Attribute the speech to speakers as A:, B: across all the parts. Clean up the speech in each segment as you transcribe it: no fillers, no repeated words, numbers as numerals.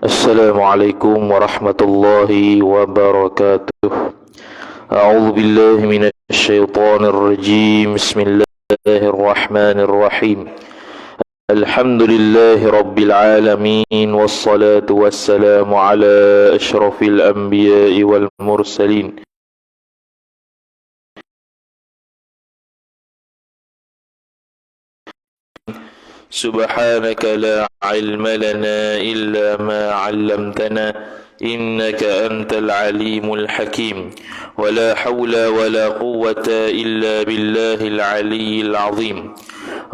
A: السلام عليكم ورحمة الله وبركاته. أعوذ بالله من الشيطان الرجيم. بسم الله الرحمن الرحيم. الحمد لله رب العالمين، والصلاة والسلام على أشرف الأنبياء والمرسلين. سبحانك لا علم لنا إلا ما علمتنا إنك أنت العليم الحكيم. ولا حول ولا قوة إلا بالله العلي العظيم.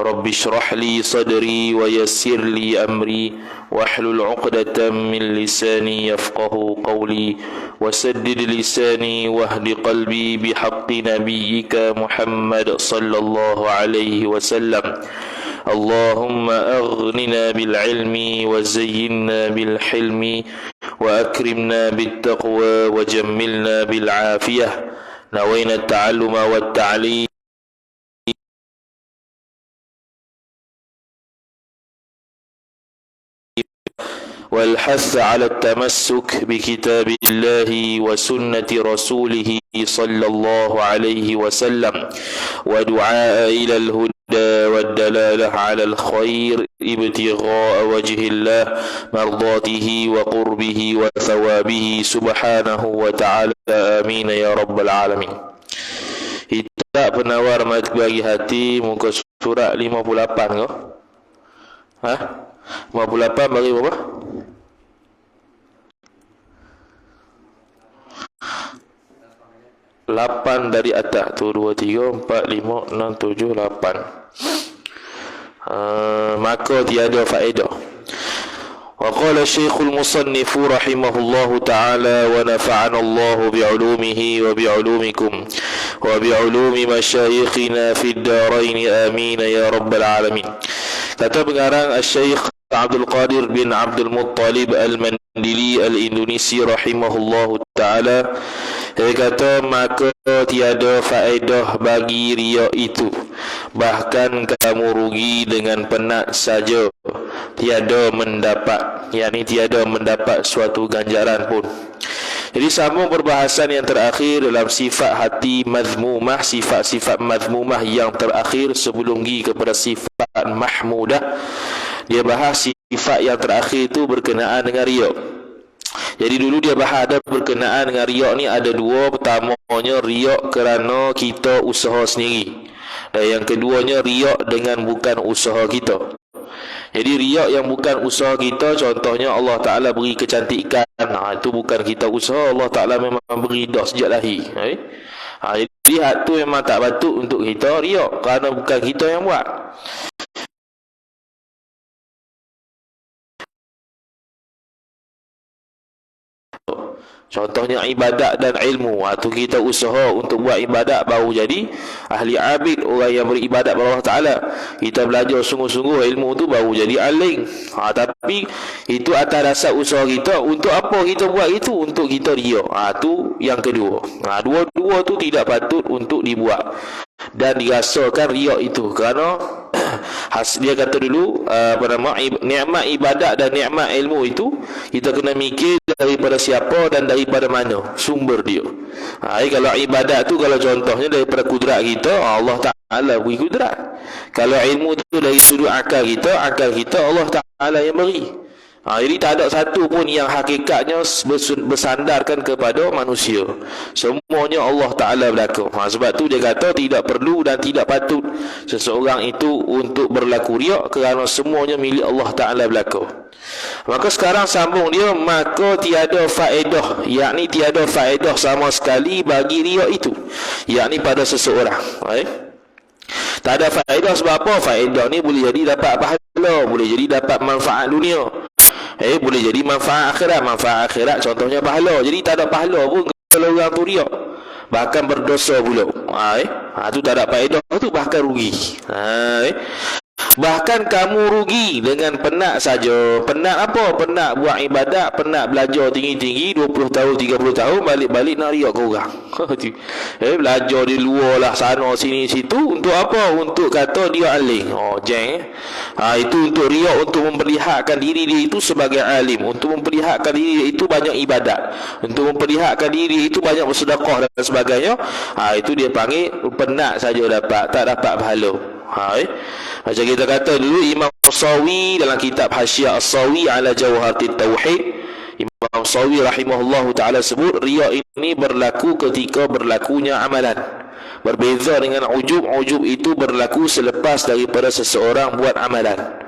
A: رب اشرح لي صدري ويسر لي أمري واحلل عقدة من لساني يفقه قولي وسدد لساني واهد قلبي بحق نبيك محمد صلى الله عليه وسلم. اللهم أغننا بالعلم وزينا بالحلم وأكرمنا بالتقوى وجملنا بالعافية. نوينا التعلم والتعليم والحث على التمسك بكتاب الله وسنة رسوله صلى الله عليه وسلم، ودعاء إلى الهدى والدلالة على الخير ابتغاء وجه الله مرضاته وقربه وثوابه سبحانه وتعالى. آمين يا رب العالمين. Kitab penawar bagi hati, muka surat 58 kau? 58 bagi berapa? 8 dari atas tu, 2, 3, 4, 5, 6, 7, 8. Maka tiada faedah. وقال الشيخ المصنف رحمه الله تعالى ونفعنا الله بعلومه وبعلومكم وبعلوم مشايخنا في الدارين آمين يا رب العالمين. Kata pengarang Syekh Abdul Qadir bin Abdul Muttalib Al-Mandili Al-Indonesi rahimahullahu ta'ala, dia kata, maka tiada faedah bagi riak itu, bahkan kamu rugi dengan penat saja, tiada mendapat, yakni tiada mendapat suatu ganjaran pun. Jadi sambung perbahasan yang terakhir dalam sifat hati mazmumah, sifat-sifat mazmumah yang terakhir sebelum pergi kepada sifat mahmudah. Dia bahas sifat yang terakhir itu berkenaan dengan riak. Jadi dulu dia bahas ada berkenaan dengan riak ni ada dua. Pertamanya riak kerana kita usaha sendiri, dan yang keduanya riak dengan bukan usaha kita. Jadi riak yang bukan usaha kita, contohnya Allah Ta'ala beri kecantikan, itu bukan kita usaha, Allah Ta'ala memang beri dah sejak lahir. Jadi hak tu memang tak patut untuk kita riak, kerana bukan kita yang buat. Contohnya ibadat dan ilmu, tu kita usaha untuk buat ibadat baru jadi ahli abid, orang yang beribadat kepada Allah Ta'ala. Kita belajar sungguh-sungguh ilmu tu baru jadi alim. Tapi itu atas dasar usaha kita. Untuk apa kita buat itu? Untuk kita riak. Tu yang kedua. Dua-dua tu tidak patut untuk dibuat dan dirasakan riak itu, kerana dia kata dulu nikmat ibadat dan nikmat ilmu itu kita kena mikir daripada siapa dan daripada mana sumber dia. Kalau ibadat tu, kalau contohnya daripada kudrat kita, Allah Ta'ala beri kudrat. Kalau ilmu tu dari sudut akal kita Allah Ta'ala yang beri. Jadi tak ada satu pun yang hakikatnya bersandarkan kepada manusia. Semuanya Allah Ta'ala berlaku. Sebab tu dia kata tidak perlu dan tidak patut seseorang itu untuk berlaku riak, kerana semuanya milik Allah Ta'ala berlaku. Maka sekarang sambung dia, maka tiada faedah, yakni tiada faedah sama sekali bagi riak itu, yakni pada seseorang. Tak ada faedah. Sebab apa? Faedah ni boleh jadi dapat pahala, boleh jadi dapat manfaat dunia, boleh jadi manfaat akhirat. Manfaat akhirat contohnya pahala. Jadi tak ada pahala pun kalau orang tu riak, bahkan berdosa pula. Tu tak ada faedah, tu bahkan rugi. Bahkan kamu rugi dengan penat saja. Penat apa? Penat buat ibadat, penat belajar tinggi-tinggi 20 tahun, 30 tahun, balik-balik nak riak ke orang. Belajar di luar lah, sana sini situ, untuk apa? Untuk kata dia alim. Jeng. Itu untuk riak, untuk memperlihatkan diri dia itu sebagai alim, untuk memperlihatkan diri dia itu banyak ibadat, untuk memperlihatkan diri dia itu banyak bersedekah dan sebagainya. Itu dia panggil penat saja dapat, tak dapat pahala. Macam kita kata dulu, Imam Sawi dalam kitab Hasyiah As-Sawi ala Jawharatit Tauhid, Imam Sawi rahimahullahu ta'ala sebut, riak ini berlaku ketika berlakunya amalan. Berbeza dengan ujub. Ujub itu berlaku selepas daripada seseorang buat amalan.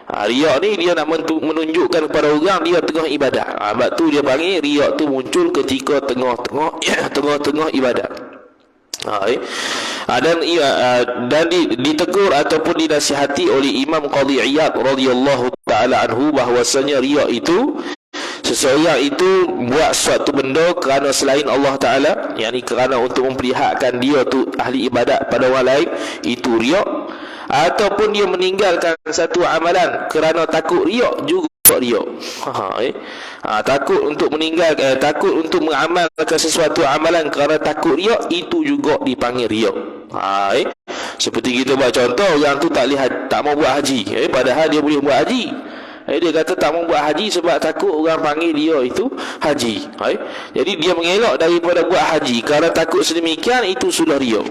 A: Riak ni dia nak menunjukkan kepada orang dia tengah ibadat. Sebab tu dia panggil riak tu muncul ketika tengah-tengah ibadat. Dan ditegur ataupun dinasihati oleh Imam Qadhi Iyad radhiyallahu taala anhu bahwasanya riak itu, seseorang itu buat suatu benda kerana selain Allah Taala, yakni kerana untuk memperlihatkan dia tu ahli ibadat pada orang lain, itu riak. Ataupun dia meninggalkan satu amalan kerana takut riak, juga riak. Takut untuk meninggalkan, takut untuk mengamalkan sesuatu amalan kerana takut riak, itu juga dipanggil riak. Seperti kita buat contoh, orang tu tak mau buat haji, padahal dia boleh buat haji. Dia kata tak mau buat haji sebab takut orang panggil dia itu haji. Jadi dia mengelak daripada buat haji kerana takut sedemikian, itu sudah riak.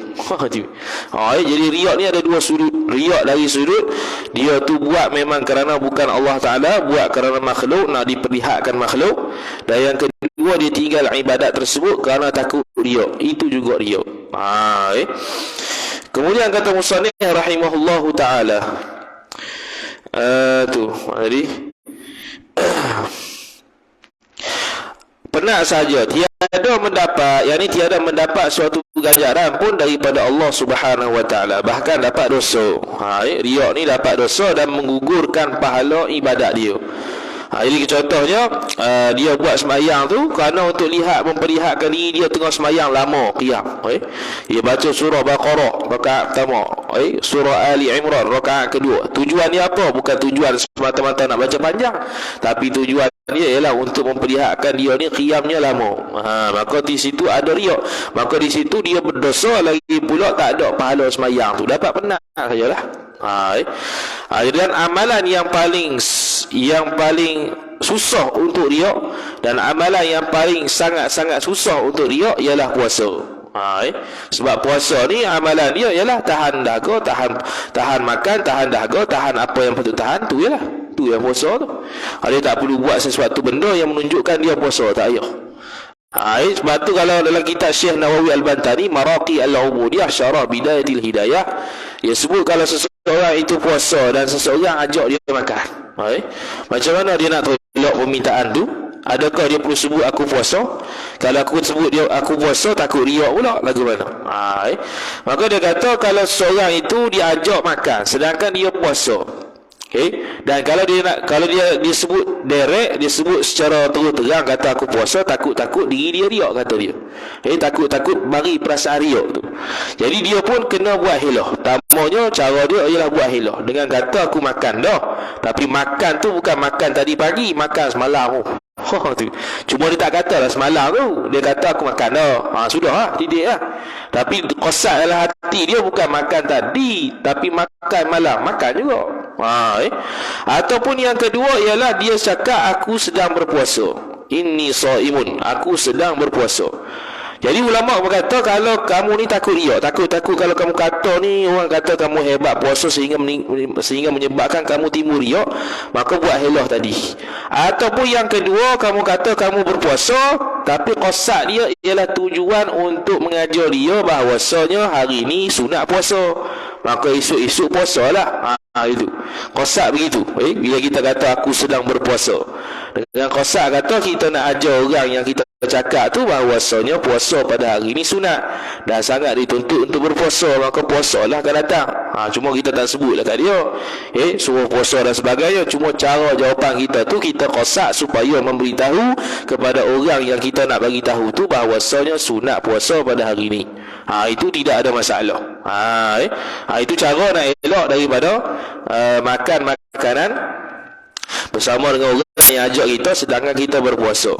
A: Jadi riak ni ada dua sudut. Riak dari sudut dia tu buat memang kerana bukan Allah Ta'ala, buat kerana makhluk, nak diperlihatkan makhluk. Dan yang kedua, dia tinggal ibadat tersebut kerana takut riak, itu juga riak. Kemudian kata musannif rahimahullahu ta'ala, jadi penat saja, tiada mendapat suatu ganjaran pun daripada Allah Subhanahu wa taala, bahkan dapat dosa. Riak ni dapat dosa dan menggugurkan pahala ibadat dia. Jadi contohnya, dia buat sembahyang tu kerana untuk memperlihatkan diri dia tengah sembahyang lama qiyam. Dia baca surah Baqarah rakaat pertama, surah Ali Imran rakaat kedua. Tujuan dia apa? Bukan tujuan semata-mata nak baca panjang, tapi tujuan dia ialah untuk memperlihatkan dia ni qiyamnya lama. Maka di situ ada riak, maka di situ dia berdosa, lagi pula tak ada pahala sembahyang tu, dapat penat sajalah. Dan amalan yang paling susah untuk riak, dan amalan yang paling sangat-sangat susah untuk riak ialah puasa. Sebab puasa ni amalan dia ialah tahan dahaga, tahan makan, tahan dahaga, tahan apa yang patut tahan, tu ialah tu yang puasa tu. Dia tak perlu buat sesuatu benda yang menunjukkan dia puasa, tak payah. Sebab tu kalau dalam kitab Syekh Nawawi Al-Bantani Maraqi Al-Ubudiyah Syarah Bidayatil Hidayah, dia sebut kalau seseorang itu puasa dan seseorang ajak dia makan, macam mana dia nak tolak permintaan tu? Adakah dia perlu sebut aku puasa? Kalau aku sebut dia aku puasa, takut riak pula, lagu mana? Maka dia kata kalau seseorang itu diajak makan sedangkan dia puasa, dan kalau dia sebut direct, dia sebut secara terang kata aku puasa, takut diri dia riak, kata dia. Takut bagi perasaan riak tu. Jadi dia pun kena buat hilah. Tamanya cara dia ialah buat hilah dengan kata aku makan dah. Tapi makan tu bukan makan tadi pagi, makan semalam tu. Tu. Cuma dia tak katalah semalam tu, dia kata aku makan dah. Sudah lah, tidik lah. Tapi qasad dalam hati dia bukan makan tadi, tapi makan malam, makan juga. Ataupun yang kedua ialah dia cakap aku sedang berpuasa, inni shaimun, aku sedang berpuasa. Jadi ulama berkata kalau kamu ni takut riak, takut kalau kamu kata ni, orang kata kamu hebat puasa sehingga menyebabkan kamu timbul riak, maka buat helah tadi. Ataupun yang kedua, kamu kata kamu berpuasa tapi qasad dia ialah tujuan untuk mengajar dia bahawasanya hari ni sunat puasa, maka esok-esok puasalah. Itu qasad begitu. Bila kita kata aku sedang berpuasa, Dengan kosak kata kita nak ajar orang yang kita cakap tu bahawasanya puasa pada hari ni sunat dan sangat dituntut untuk berpuasa, maka puasalah akan datang. Cuma kita tak sebutlah kat dia suruh puasa dan sebagainya. Cuma cara jawapan kita tu kita kosak supaya memberitahu kepada orang yang kita nak bagi tahu tu bahawasanya sunat puasa pada hari ni. Itu tidak ada masalah. Itu cara nak elak daripada makan makanan bersama dengan orang yang ajak kita sedangkan kita berpuasa.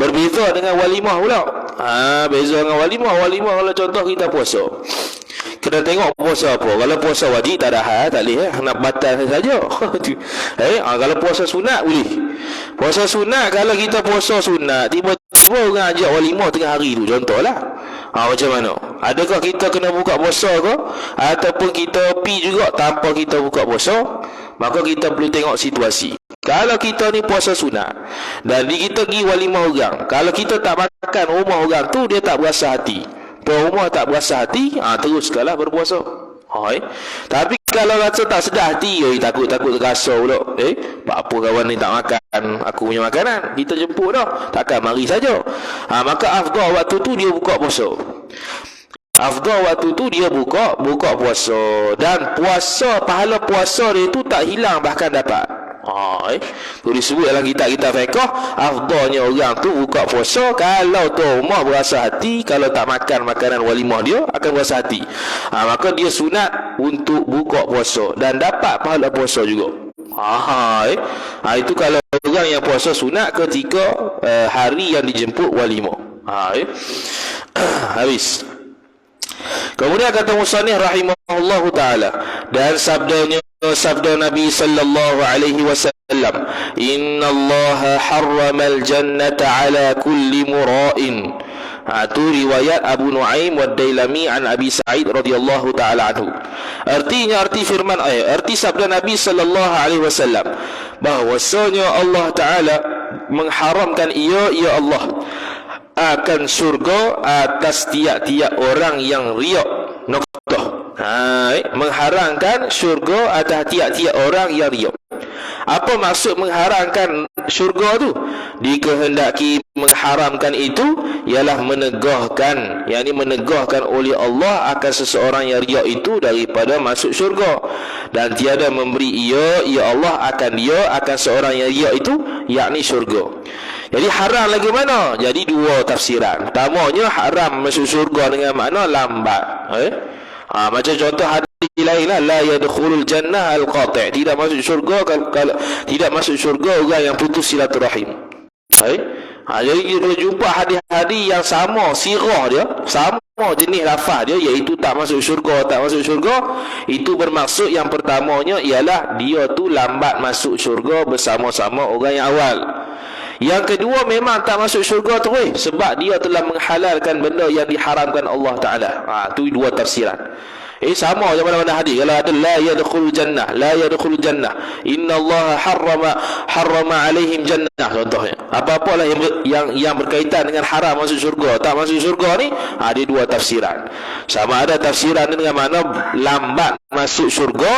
A: Berbeza dengan walimah pula. Beza dengan walimah. Walimah kalau contoh kita puasa, kena tengok puasa apa. Kalau puasa wajib tak ada hal, tak boleh nak batal saja. Kalau puasa sunat boleh. Puasa sunat, kalau kita puasa sunat tiba-tiba orang ajak walimah tengah hari tu, contohlah. Macam mana? Adakah kita kena buka puasa ke? Ataupun kita pi juga tanpa kita buka puasa? Maka kita perlu tengok situasi. Kalau kita ni puasa sunat dan kita pergi walimah orang, kalau kita tak makan rumah orang tu, dia tak berasa hati. Rumah tak berasa hati, teruskanlah berpuasa. Tapi kalau rasa tak sedar hati, takut-takut terasa pula. Apa kawan ni tak makan aku punya makanan, kita jemput dah, takkan mari saja. Maka afdal waktu tu dia buka puasa. Afdal waktu tu dia buka puasa. Dan puasa, pahala puasa dia tu tak hilang, bahkan dapat. Tu disebut dalam kitab-kitab fiqh, afdalnya orang tu buka puasa kalau tu rumah berasa hati, kalau tak makan makanan walimah dia akan berasa hati. Maka dia sunat untuk buka puasa dan dapat pahala puasa juga. Itu kalau orang yang puasa sunat ketika hari yang dijemput walimah. Habis. Kemudian kata musannif rahimahullahu taala, dan sabda Nabi sallallahu alaihi wasallam, innallaha harramal jannata ala kulli mura'in. Itu riwayat Abu Nuaim wa Dailami an Abi Sa'id radhiyallahu taala anhu. Artinya, arti sabda Nabi sallallahu alaihi wasallam bahwasanya Allah taala mengharamkan ya Allah akan syurga atas tiap-tiap orang yang riak. Noktah. Mengharamkan syurga atas tiap-tiap orang yang riak. Apa maksud mengharamkan syurga tu? Dikehendaki mengharamkan itu ialah menegahkan, menegahkan oleh Allah akan seseorang yang riak itu daripada masuk syurga, dan tiada memberi ya Allah akan seorang yang riak itu, yakni syurga. Jadi haram lagi mana? Jadi dua tafsiran. Pertamanya haram masuk syurga dengan makna lambat. Macam contoh hadis lain lah, la yadkhulul jannah al-qati', tidak masuk syurga kalau tidak masuk syurga orang yang putus silaturahim. Jadi kita jumpa hadis-hadis yang sama sirah dia, sama jenis lafaz dia, iaitu tak masuk syurga. Itu bermaksud yang pertamanya ialah dia tu lambat masuk syurga bersama-sama orang yang awal. Yang kedua memang tak masuk syurga terus sebab dia telah menghalalkan benda yang diharamkan Allah Ta'ala. Itu dua tafsiran. Sama macam mana-mana hadis. Kalau ada la yadkhul jannah, inna Allah harrama alaihim jannah, contohnya. Apa-apalah yang berkaitan dengan haram masuk syurga, tak masuk syurga ni, ada dua tafsiran. Sama ada tafsiran dengan makna lambat masuk syurga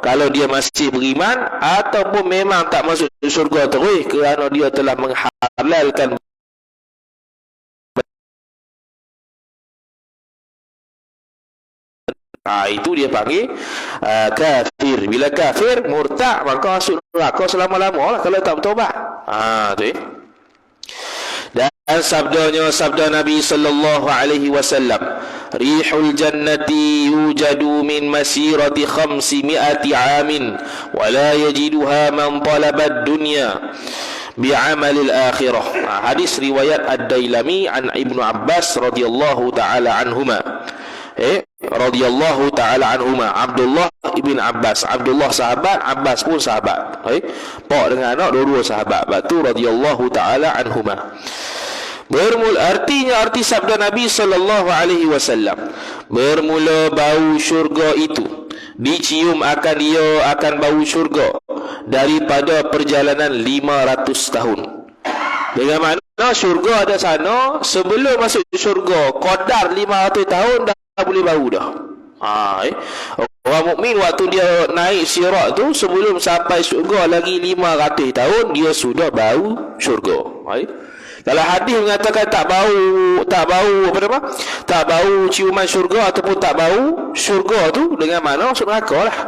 A: kalau dia masih beriman, ataupun memang tak masuk syurga terus kerana dia telah menghalalkan. Itu dia panggil kafir. Bila kafir, murtad, maka masuk neraka selama-lama lah kalau tak bertaubat. Dan sabda Nabi sallallahu alaihi wasallam, rihul jannati yujadu min masirati 500 amin wa la yajiduha man talaba ad-dunya bi'amalil akhirah. Hadis riwayat Ad-Dailami an Ibnu Abbas radhiyallahu taala anhuma. Radhiyallahu taala anhuma, Abdullah ibn Abbas. Abdullah sahabat, Abbas pun sahabat. Pak dengan anak dua-dua sahabat. Batu radhiyallahu taala anhuma. Artinya arti sabda Nabi sallallahu alaihi wasallam, bermula bau syurga itu dicium akan bau syurga daripada perjalanan 500 tahun. Dengan makna syurga ada sana, sebelum masuk syurga qadar 500 tahun dah boleh bau dah. Orang mukmin waktu dia naik sirat tu, sebelum sampai syurga lagi 500 tahun, dia sudah bau syurga. Kalau hadis mengatakan tak bau apa nama? Tak bau ciuman syurga ataupun tak bau syurga tu, dengan mana masuk neraka lah.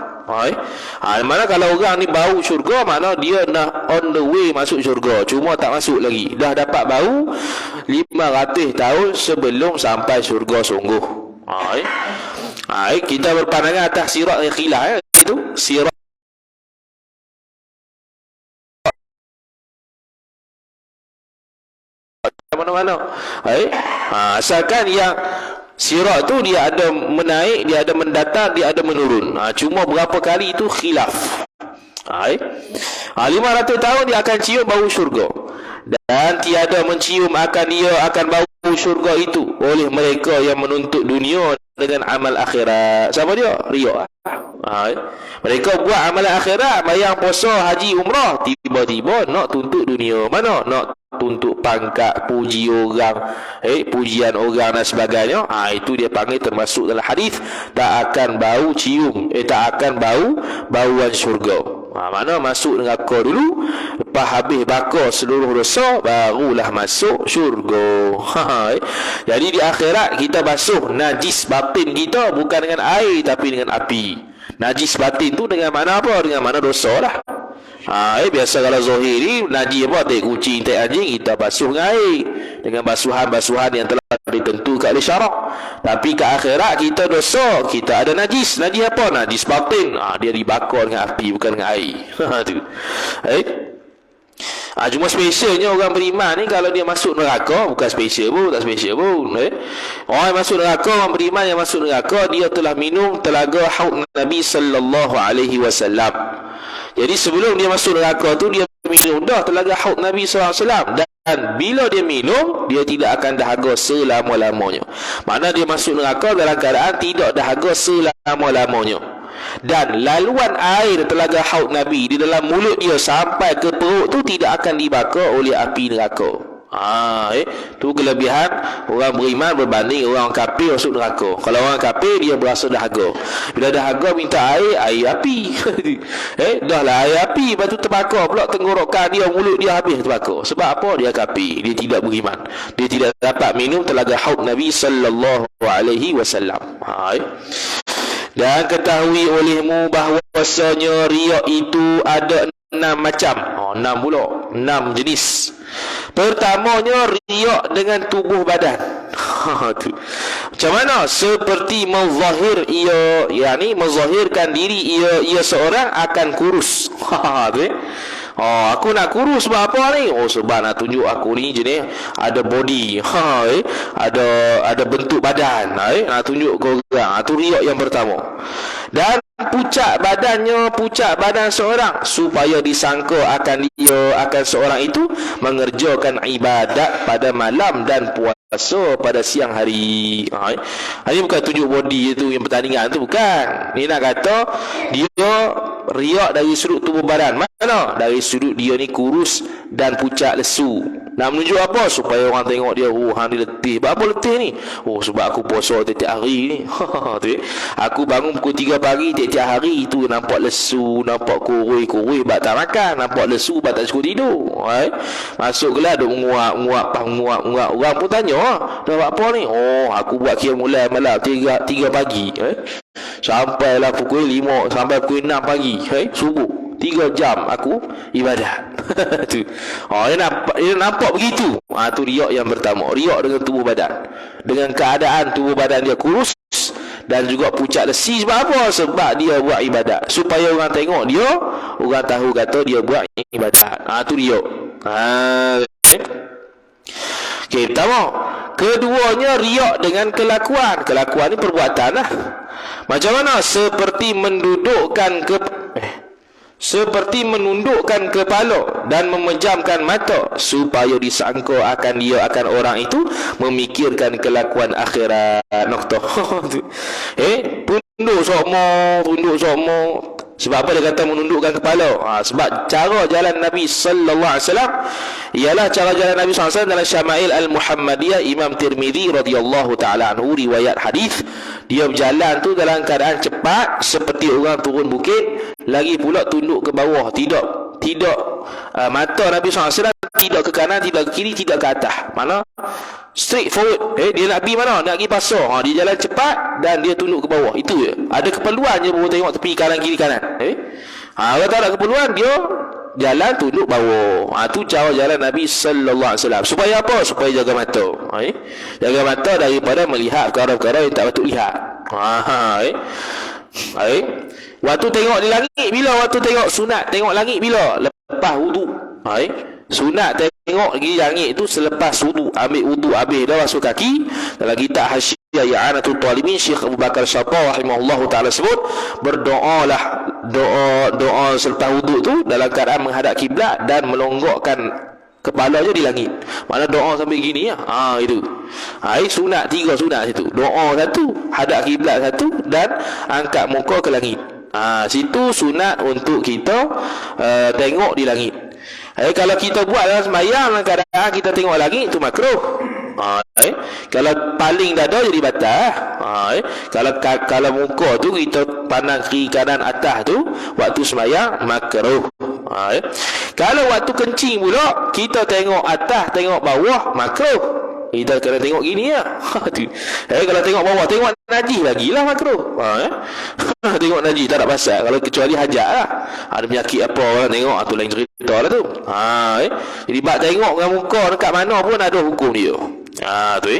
A: Mana kalau orang ni bau syurga, mana dia dah on the way masuk syurga, cuma tak masuk lagi. Dah dapat bau 500 tahun sebelum sampai syurga sungguh. Kita berpandangan atas sirat yang khilaf itu sirat mana-mana. Asalkan yang sirat tu dia ada menaik, dia ada mendatar, dia ada menurun. Cuma berapa kali itu khilaf. 500 tahun dia akan cium bau syurga, dan tiada mencium akan bau syurga itu oleh mereka yang menuntut dunia dengan amal akhirat. Siapa dia? Riak. Mereka buat amal akhirat, bayang puasa, haji, umrah, tiba-tiba nak tuntut dunia. Mana? Nak tuntut pangkat, puji orang, pujian orang dan sebagainya. Itu dia panggil termasuk dalam hadis tak akan bau cium, tak akan bauan syurga. Mana masuk neraka dulu, lepas habis bakar seluruh dosa, barulah masuk syurga. Jadi di akhirat kita basuh najis batin kita bukan dengan air tapi dengan api. Najis batin tu dengan mana apa? Dengan mana dosa lah. Biasa kalau zahir ni najis apa, tak kucing, tak anjing, kita basuh dengan air, dengan basuhan-basuhan yang telah ditentukan oleh syarak. Tapi ke akhirat kita dosa, kita ada najis. Najis apa? Najis batin. Dia dibakar dengan api bukan dengan air. Tu. Cuma specialnya orang beriman ni, kalau dia masuk neraka, bukan special pun, tak special pun. Orang yang masuk neraka, orang beriman yang masuk neraka, dia telah minum telaga haud Nabi sallallahu alaihi wasallam. Jadi sebelum dia masuk neraka tu, dia minum dah telaga haud Nabi sallallahu alaihi wasallam, dan bila dia minum, dia tidak akan dahaga selama-lamanya. Mana dia masuk neraka dalam keadaan tidak dahaga selama-lamanya. Dan laluan air telaga haud Nabi di dalam mulut dia sampai ke perut tu tidak akan dibakar oleh api neraka. Tu kelebihan orang beriman berbanding orang kafir masuk neraka. Kalau orang kafir dia berasa dahaga. Bila dahaga minta air api. Dah lah air api, lepas tu terbakar pula tenggorokan dia, mulut dia habis terbakar. Sebab apa? Dia kafir, dia tidak beriman. Dia tidak dapat minum telaga haud Nabi sallallahu alaihi wasallam. Dan ketahui olehmu bahawasanya riak itu ada 6 macam. 6 pula, 6 jenis. Pertamanya riak dengan tubuh badan. Macam mana? Seperti menzahir menzahirkan diri ia seorang akan kurus. Aku nak kurus sebab apa ni? Sebab nak tunjuk aku ni jenis ada body, ada bentuk badan, nak tunjuk ke orang. Itu riak yang pertama. Dan pucat badan seorang supaya disangka akan seorang itu mengerjakan ibadat pada malam dan puasa pada siang hari. Ini bukan tunjuk body itu yang pertandingan tu, bukan. Ni nak kata dia riak dari sudut tubuh badan. Mana? Dari sudut dia ni kurus dan pucat lesu. Nak menunjuk apa? Supaya orang tengok dia, hang ni letih. Apa letih ni? Sebab aku puasa tiap-tiap hari ni. Aku bangun pukul 3 pagi tiap-tiap hari, tu nampak lesu, nampak kurus sebab tak makan, nampak lesu sebab tak cukup tidur. Masuk kelas duk menguap. Orang pun tanya, dah buat apa ni? Aku buat qiyamul malam 3 pagi. Sampailah pukul 5 sampai pukul 6 pagi. Subuh 3 jam aku ibadat. Tu. Dia nampak begitu. Tu riak yang pertama. Riak dengan tubuh badan. Dengan keadaan tubuh badan dia kurus dan juga pucat lesi. Sebab apa? Sebab dia buat ibadat. Supaya orang tengok dia, orang tahu kata dia buat ibadat. Tu riak. Okey, pertama. Keduanya riak dengan kelakuan. Kelakuan ni perbuatan lah. Macam mana? Seperti menundukkan kepala dan memejamkan mata supaya disangka akan orang itu memikirkan kelakuan akhirat. Noktah. Tunduk sokmo, Sebab apa dia kata menundukkan kepala? Sebab cara jalan Nabi sallallahu alaihi wasallam ialah cara jalan Nabi sallallahu alaihi wasallam dalam Syama'il Al-Muhammadiyah Imam Tirmizi radhiyallahu taala anhu riwayat hadis. Dia berjalan tu dalam keadaan cepat seperti orang turun bukit, lagi pula tunduk ke bawah, tidak mata Nabi SAW tidak ke kanan, tidak ke kiri, tidak ke atas. Mana? Straight forward. Dia nak pergi mana? Nak pergi pasar. Dia jalan cepat dan dia tunduk ke bawah. Itu je. Ada keperluan je baru tengok tepi kanan kiri kanan. Kalau tak ada keperluan, dia jalan tunduk bawah. Tu cara jalan Nabi sallallahu alaihi wasallam. Supaya apa? Supaya jaga mata. Jaga mata daripada melihat perkara-perkara yang tak patut lihat. Waktu tengok di langit bila? Waktu tengok sunat tengok langit bila? Lepas wudu. Sunat tengok di langit itu selepas wudu. Ambil wudu habis dah basuh kaki. Dalam kitab Hasyiah I'anatul Talibin, Syekh Abu Bakar Syafah rahimahullahu taala sebut, berdoalah doa selepas wudu tu dalam keadaan menghadap kiblat dan melonggokkan kepala je di langit. Mana doa sambil gini ya. Itu. Sunat, 3 sunat situ. Doa satu, hadap kiblat satu, dan angkat muka ke langit. Situ sunat untuk kita tengok di langit. Kalau kita buat dalam sembahyang dalam keadaan kita tengok langit, itu makruh. Kalau paling dada jadi batal. Kalau muka tu kita pandang kiri kanan atas tu waktu sembahyang, makruh. Kalau waktu kencing pula kita tengok atas tengok bawah, makruh. Kita kena tengok gini ya. Kalau tengok bawah, tengok najis lagi lah makruh. Tengok najis tak ada pasal. Kalau kecuali hajat lah, ada penyakit apa orang tengok, tu lain cerita lah tu. Jadi bak tengok dengan muka dekat mana pun ada hukum dia. Tu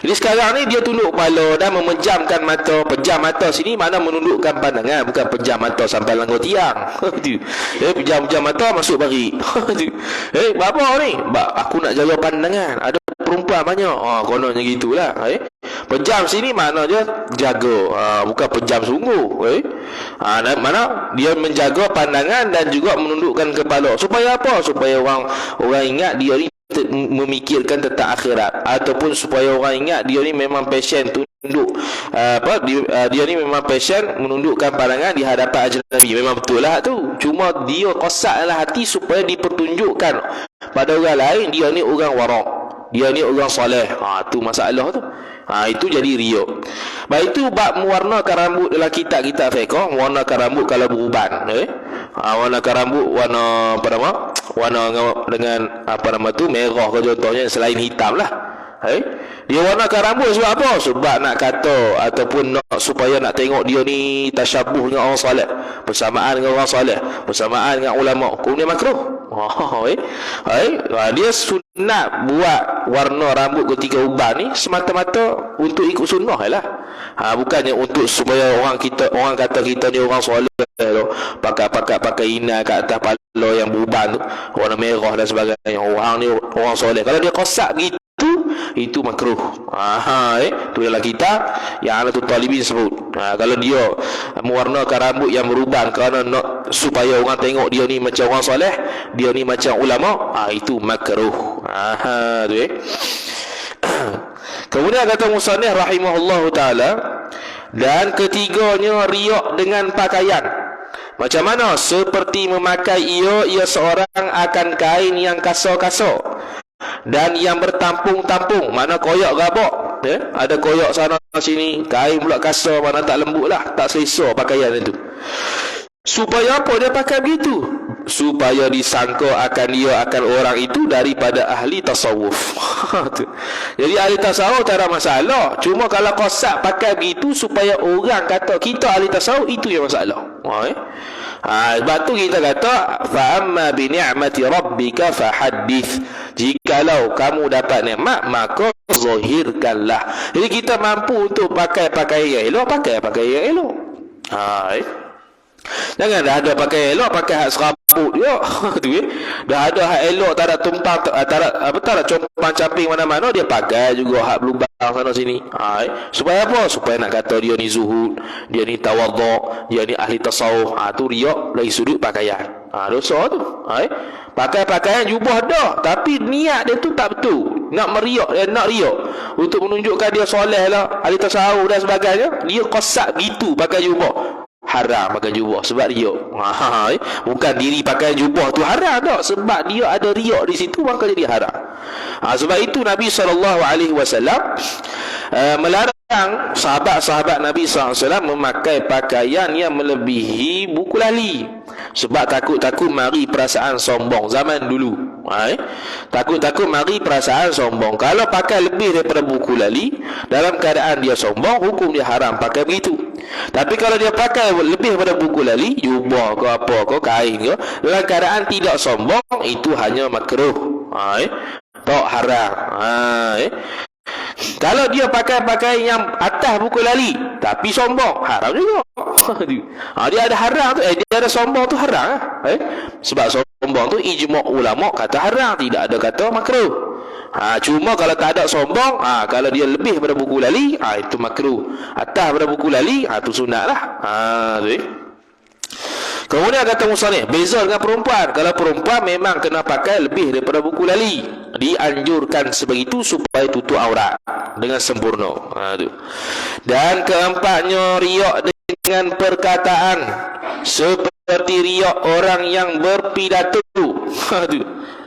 A: Jadi sekarang ni dia tunduk kepala dan memejamkan mata. Pejam mata sini mana menundukkan pandangan, bukan pejam mata sampai langgar tiang. Pejam mata masuk bari. Apa ni? Aku nak jaga pandangan. Ada perempuan banyak. Kononnya gitulah. Pejam sini mana dia jaga, bukan pejam sungguh. Mana dia menjaga pandangan dan juga menundukkan kepala. Supaya apa? Supaya orang ingat dia ni memikirkan tentang akhirat, ataupun supaya orang ingat dia ni memang passion tunduk dia ni memang passion menundukkan pandangan di hadapan ajnabi. Memang betul lah tu. Cuma dia kosak dalam hati supaya dipertunjukkan pada orang lain dia ni orang warak, dia ni orang soleh. Tu masalah tu. Itu jadi riak. Baik, itu bab mewarnakan rambut dalam kitab-kitab fiqh. Mewarnakan rambut kalau beruban. Warnakan rambut warna apa nama? Warna dengan apa nama tu, merah ke contohnya, selain hitam lah. Dia warnakan rambut sebab apa? Sebab nak kata ataupun supaya nak tengok dia ni tasyabuh dengan orang soleh, bersamaan dengan orang soleh, bersamaan dengan ulama. Kemudian makruh. Dia sunat buat warna rambut ketika uban ni semata-mata untuk ikut sunnah lah. Bukannya untuk supaya orang kata kita ni orang soleh tu, pakai inai kat atas kepala yang beruban tu, warna merah dan sebagainya. Orang ni orang soleh. Kalau dia kosak gitu, itu makruh. Tu dalam kitab yang I'anatul Talibin sebut. Kalau dia mewarnakan rambut yang beruban kerana nak supaya orang tengok dia ni macam orang soleh, dia ni macam ulama, itu makruh. Tu Kemudian kata musannif rahimahullahu taala, dan ketiganya riak dengan pakaian. Macam mana? Seperti memakai ia seorang akan kain yang kasar-kasar dan yang bertampung-tampung, mana koyak gabak. Ada koyak sana sini, kain pula kasar, mana tak lembut lah, tak selesa pakaian itu. Supaya apa dia pakai begitu? Supaya disangka akan orang itu daripada ahli tasawuf. Jadi ahli tasawuf tak ada masalah. Cuma kalau kosak pakai begitu supaya orang kata kita ahli tasawuf, itu yang masalah. Sebab tu kita kata fa amma bi ni'mati rabbika fahaddits. Jikalau kamu dapat nikmat, maka zahirkanlah. Jadi kita mampu untuk pakai pakaian elok, pakai pakaian elok. Jangan dah ada pakai elok, pakai hak serabut dia. Dah ada hak elok, tak ada tumpang, tak ada compang camping mana-mana, dia pakai juga hak berlubang sana sini. Supaya apa? Supaya nak kata dia ni zuhud, dia ni tawaduk, dia ni ahli tasawuf. Tu riak dari sudut pakaian. Dosa tu. Pakai pakaian jubah dah, tapi niat dia tu tak betul. Nak meriak, nak riak untuk menunjukkan dia soleh lah, ahli tasawuf dan sebagainya. Dia kosak gitu pakai jubah. haram pakai jubah sebab riak. Bukan diri pakai jubah tu haram tak, sebab dia ada riak di situ maka jadi haram. Sebab itu Nabi SAW melarang sahabat-sahabat Nabi SAW memakai pakaian yang melebihi buku lali, sebab takut-takut mari perasaan sombong zaman dulu. Takut-takut mari perasaan sombong. Kalau pakai lebih daripada buku lali dalam keadaan dia sombong, hukum dia haram pakai begitu. Tapi kalau dia pakai lebih daripada buku lali, jubah ke apa ke, kain ke, dalam keadaan tidak sombong, itu hanya makruh, tak haram. Kalau dia pakai yang atas buku lali tapi sombong, haram juga. Dia ada haram tu, dia ada sombong tu haram. Sebab sombong tu ijma' ulama kata haram, tidak ada kata makruh. Cuma kalau tak ada sombong, kalau dia lebih daripada buku lali, itu makruh. Atas daripada buku lali, tu sunatlah. Kemudian kata musannif, beza dengan perempuan. Kalau perempuan memang kena pakai lebih daripada buku lali, dianjurkan sebegitu supaya tutup aurat dengan sempurna. Dan keempatnya, riak dengan perkataan, seperti riak orang yang berpidato.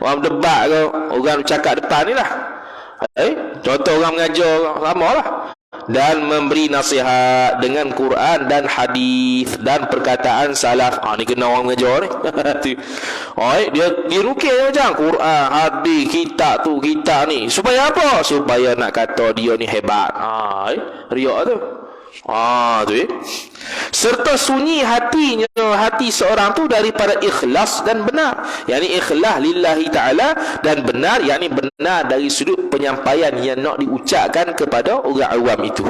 A: Orang debat ke, orang cakap depan ni lah. Contoh orang mengajar sama lah. Dan memberi nasihat dengan Quran dan hadis dan perkataan salaf. Ni kena orang mengajar ni. Dia rukir macam Quran, hadis, kitab tu, kitab ni. Supaya apa? Supaya nak kata dia ni hebat. Riak tu. Serta sunyi hati seorang tu daripada ikhlas dan benar, yakni ikhlas lillahi ta'ala, dan benar yakni benar dari sudut penyampaian yang nak diucapkan kepada orang awam itu.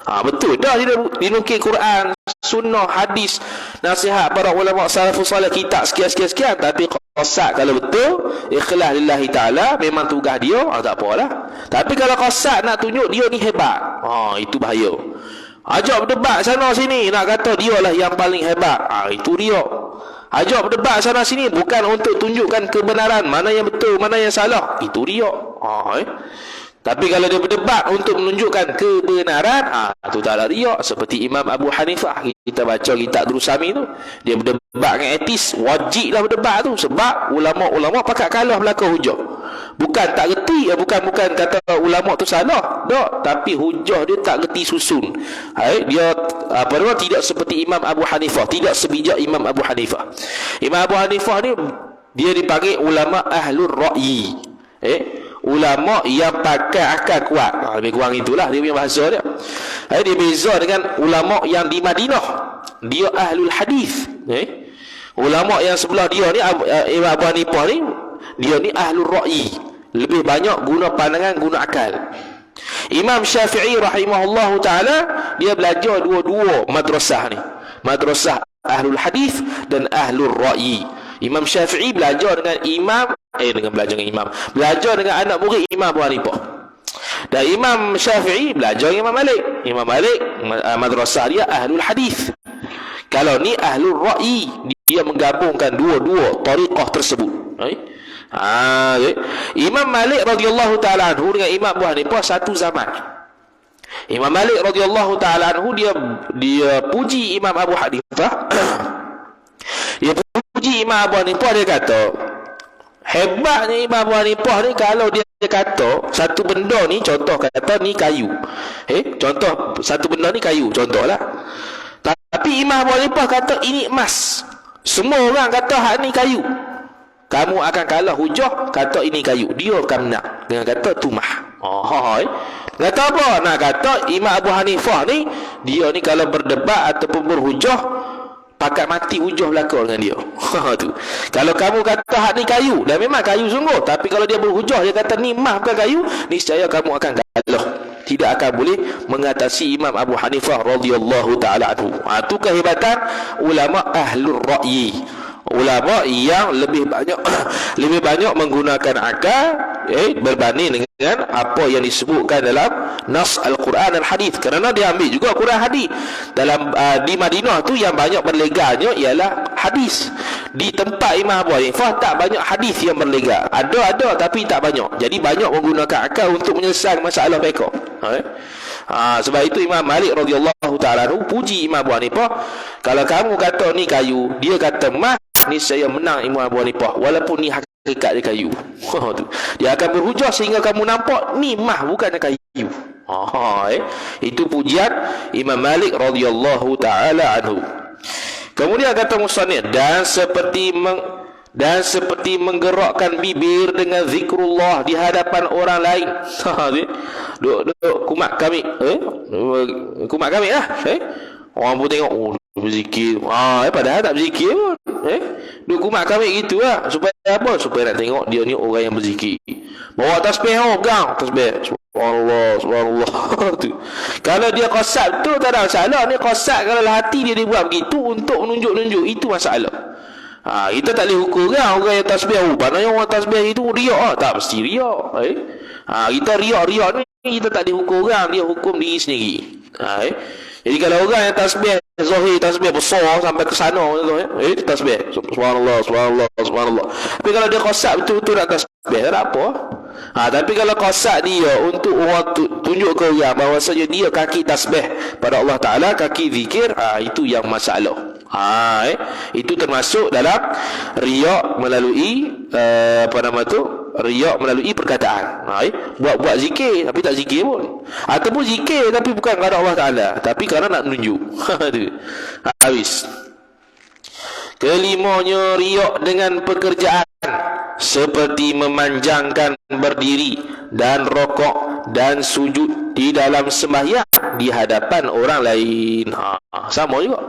A: Betul dah dia dinukil Quran, sunnah, hadis, nasihat para ulama salafus salih, kitab sekian, tapi qasad kalau betul ikhlas lillahi ta'ala, memang tugas dia, tak apalah. Tapi kalau qasad nak tunjuk dia ni hebat, itu bahaya. Ajak berdebat sana sini nak kata dia lah yang paling hebat, itu riak. Ajak berdebat sana sini bukan untuk tunjukkan kebenaran, mana yang betul, mana yang salah, itu riak. Tapi kalau dia berdebat untuk menunjukkan kebenaran, itu tak ada riak. Seperti Imam Abu Hanifah, kita baca kitab Drusami tu, dia berdebat dengan etis, wajiblah berdebat tu, sebab ulama-ulama pakat kalah belakang hujah. Bukan tak reti, bukan kata ulama tu salah, tak, tapi hujah dia tak reti susun. Dia tidak seperti Imam Abu Hanifah, tidak sebijak Imam Abu Hanifah. Imam Abu Hanifah ni dia dipanggil ulama ahlur ra'yi. Ulama yang pakai akal kuat. Lebih kurang itulah dia punya bahasa dia. Dia beza dengan ulama yang di Madinah, dia ahlul hadis. Ulama yang sebelah dia ni, Imam Abu Hanifah ni, dia ni ahlul ra'yi, lebih banyak guna pandangan, guna akal. Imam Syafi'i rahimahullahu ta'ala, dia belajar dua-dua madrasah ni, madrasah ahlul hadis dan ahlul ra'yi. Imam Syafi'i belajar dengan belajar dengan anak murid Imam Abu Hanifah. Dan Imam Syafi'i belajar dengan Imam Malik. Imam Malik madrasah dia ahlul hadis. Kalau ni ahlul ra'yi, dia menggabungkan dua-dua tariqah tersebut. Imam Malik radhiyallahu taala anhu dengan Imam Abu Hanifah satu zaman. Imam Malik radhiyallahu taala anhu dia puji Imam Abu Hanifah. Dia puji Imam Abu Hanifah, dia kata hebatnya Imam Abu Hanifah ni, kalau dia kata satu benda ni, contoh kata ni kayu, contoh satu benda ni kayu, contohlah. Tapi Imam Abu Hanifah kata ini emas, semua orang kata hak ni kayu, kamu akan kalah hujah kata ini kayu, dia akan menang dengan kata tu mah. Kata apa? Nak kata Imam Abu Hanifah ni, dia ni kalau berdebat ataupun berhujah, pakat mati hujah belakang dengan dia. Tu. Kalau kamu kata hak ni kayu, dan memang kayu sungguh, tapi kalau dia berhujah, dia kata ni mah bukan kayu, niscaya kamu akan kalah, tidak akan boleh mengatasi Imam Abu Hanifah radhiyallahu taala anhu. Itu kehebatan ulama ahlur ra'yi, ulama yang lebih banyak menggunakan akal berbanding dengan apa yang disebutkan dalam nas al-Quran dan hadis. Kerana dia ambil juga Quran hadis. Dalam di Madinah tu yang banyak berleganya ialah hadis. Di tempat Imam Abu Hanifah tak banyak hadis yang berlega. Ada tapi tak banyak. Jadi banyak menggunakan akal untuk menyelesaikan masalah mereka. Sebab itu Imam Malik radhiyallahu taala puji Imam Abu Hanifah, kalau kamu kata ni kayu, dia kata mah, ni saya menang Imam Abu Hanifah walaupun ni hakikat dia kayu. Dia akan berhujah sehingga kamu nampak ni mah bukannya kayu. Itu pujian Imam Malik radhiyallahu taala anhu. Kemudian kata musannif, dan seperti menggerakkan bibir dengan zikrullah di hadapan orang lain. Duk kumat kami, kumat kami lah. Orang pun tengok, berzikir. Padahal tak berzikir pun. Duk kumat kami gitu lah. Supaya apa? Supaya nak tengok dia ni orang yang berzikir. Bawa tasbih, pegang tasbih. Subhanallah, subhanallah. Kalau dia qasad betul tak ada masalah. Ni qasad kalau hati dia dibuat begitu untuk menunjuk-nunjuk, itu masalah. Kita tak boleh hukum kan orang yang tasbih. Pandangnya orang tasbih itu riak tak mesti riak. Kita riak ni kita tak boleh hukum kan, dia hukum diri sendiri. Jadi kalau orang yang tasbih zahir, tasbih besar sampai ke sana, tasbih subhanallah, subhanallah, subhanallah. Tapi kalau dia qasad betul-betul nak tasbih, tak apa. Tapi kalau qasad dia untuk orang tunjuk ke orang bahawasanya dia kaki tasbih pada Allah Ta'ala, kaki zikir, itu yang masalah. Itu termasuk dalam riak melalui riak melalui perkataan. Buat zikir tapi tak zikir pun, ataupun zikir tapi bukan kerana Allah Ta'ala, tapi kerana nak menunjuk. Habis. Kelimanya, riak dengan pekerjaan seperti memanjangkan berdiri dan rokok dan sujud di dalam sembahyang di hadapan orang lain. Sama juga.